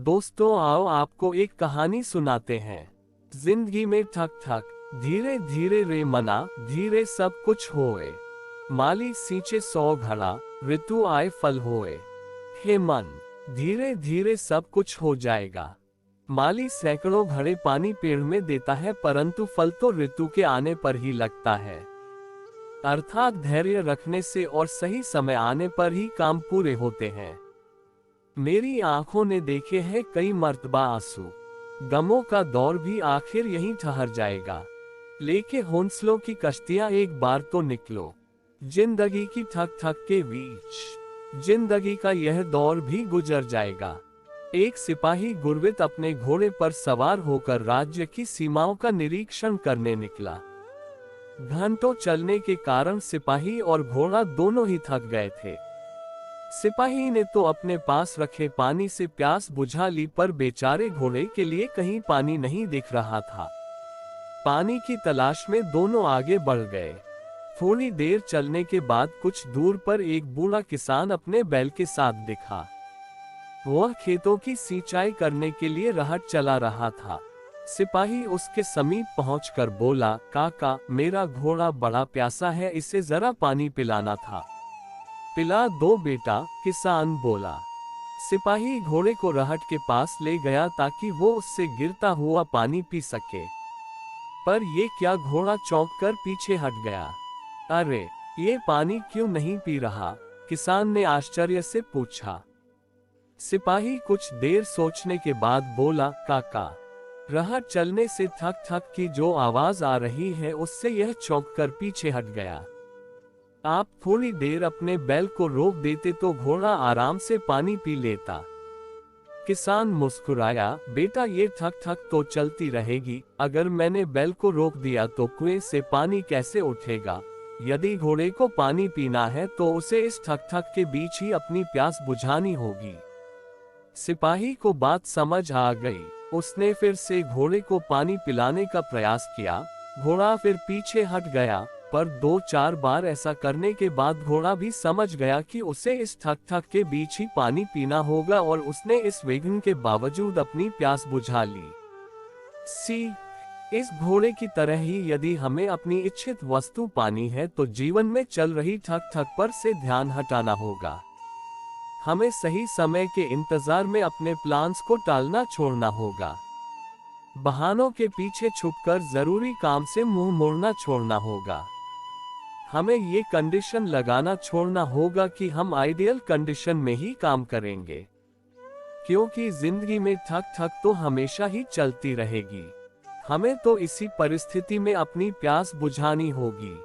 दोस्तों आओ आपको एक कहानी सुनाते हैं। जिंदगी में ठक ठक धीरे धीरे रे मना धीरे सब कुछ होए। माली सींचे 100 घड़ा ऋतु आए फल होए। हे मन धीरे धीरे सब कुछ हो जाएगा। माली सैकड़ों घड़े पानी पेड़ में देता है परंतु फल तो ऋतु के आने पर ही लगता है। अर्थात धैर्य रखने से और सही समय आने पर ही काम पूरे होते हैं। मेरी आंखों ने देखे हैं कई मर्तबा आंसू। गमों का दौर भी आखिर यहीं ठहर जाएगा। लेके हौसलों की कश्तियां एक बार तो निकलो। जिंदगी की ठक ठक के बीच जिंदगी का यह दौर भी गुजर जाएगा। एक सिपाही गुरवित अपने घोड़े पर सवार होकर राज्य की सीमाओं का निरीक्षण करने निकला। घंटों चलने के कारण सिपाही और घोड़ा दोनों ही थक गए थे। सिपाही ने तो अपने पास रखे पानी से प्यास बुझा ली पर बेचारे घोड़े के लिए कहीं पानी नहीं दिख रहा था। पानी की तलाश में दोनों आगे बढ़ गए। थोड़ी देर चलने के बाद कुछ दूर पर एक बूढ़ा किसान अपने बैल के साथ दिखा। वह खेतों की सिंचाई करने के लिए रहट चला रहा था। सिपाही उसके समीप पहुंचकर बोला, काका मेरा घोड़ा बड़ा प्यासा है, इसे जरा पानी पिलाना था। पिला दो बेटा, किसान बोला। सिपाही घोड़े को रहट के पास ले गया ताकि वो उससे गिरता हुआ पानी पी सके। पर ये क्या, घोड़ा चौंक कर पीछे हट गया। अरे ये पानी क्यों नहीं पी रहा? किसान ने आश्चर्य से पूछा। सिपाही कुछ देर सोचने के बाद बोला, काका रहट चलने से थक थक की जो आवाज आ रही है उससे यह चौंक कर पीछे हट गया। आप थोड़ी देर अपने बैल को रोक देते तो घोड़ा आराम से पानी पी लेता। किसान मुस्कुराया, बेटा ये ठक ठक तो चलती रहेगी, अगर मैंने बैल को रोक दिया तो कुएं से पानी कैसे उठेगा? यदि घोड़े को पानी पीना है तो उसे इस ठक ठक के बीच ही अपनी प्यास बुझानी होगी। सिपाही को बात समझ आ गई। उसने फिर से घोड़े को पानी पिलाने का प्रयास किया। घोड़ा फिर पीछे हट गया, पर 2-4 बार ऐसा करने के बाद घोड़ा भी समझ गया कि उसे इस ठक ठक के बीच ही पानी पीना होगा और उसने इस विघ्न के बावजूद अपनी प्यास बुझा ली। इस घोड़े की तरह ही यदि हमें अपनी इच्छित वस्तु पानी है तो जीवन में चल रही ठक ठक पर से ध्यान हटाना होगा। हमें सही समय के इंतजार में अपने प्लान्स को टालना छोड़ना होगा। बहानों के पीछे छुपकर जरूरी काम से मुंह मोड़ना छोड़ना होगा। हमें ये कंडीशन लगाना छोड़ना होगा कि हम आइडियल कंडीशन में ही काम करेंगे, क्योंकि जिंदगी में ठक ठक तो हमेशा ही चलती रहेगी। हमें तो इसी परिस्थिति में अपनी प्यास बुझानी होगी।